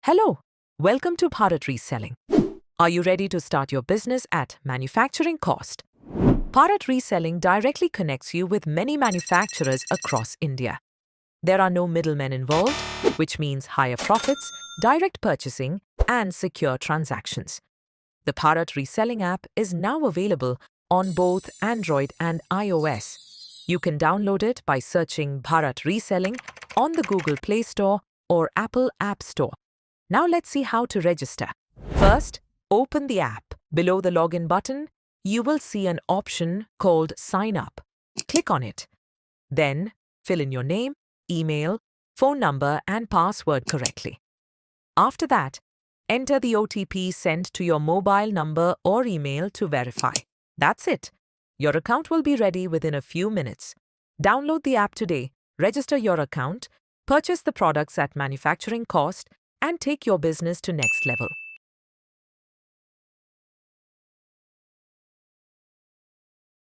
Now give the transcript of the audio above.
Hello, welcome to Bharat Reselling. Are you ready to start your business at manufacturing cost? Bharat Reselling directly connects you with many manufacturers across India. There are no middlemen involved, which means higher profits, direct purchasing, and secure transactions. The Bharat Reselling app is now available on both Android and iOS. You can download it by searching Bharat Reselling on the Google Play Store or Apple App Store. Now let's see how to register. First, open the app. Below the login button, you will see an option called Sign Up. Click on it. Then, fill in your name, email, phone number and password correctly. After that, enter the OTP sent to your mobile number or email to verify. That's it. Your account will be ready within a few minutes. Download the app today, register your account, purchase the products at manufacturing cost, and take your business to next level.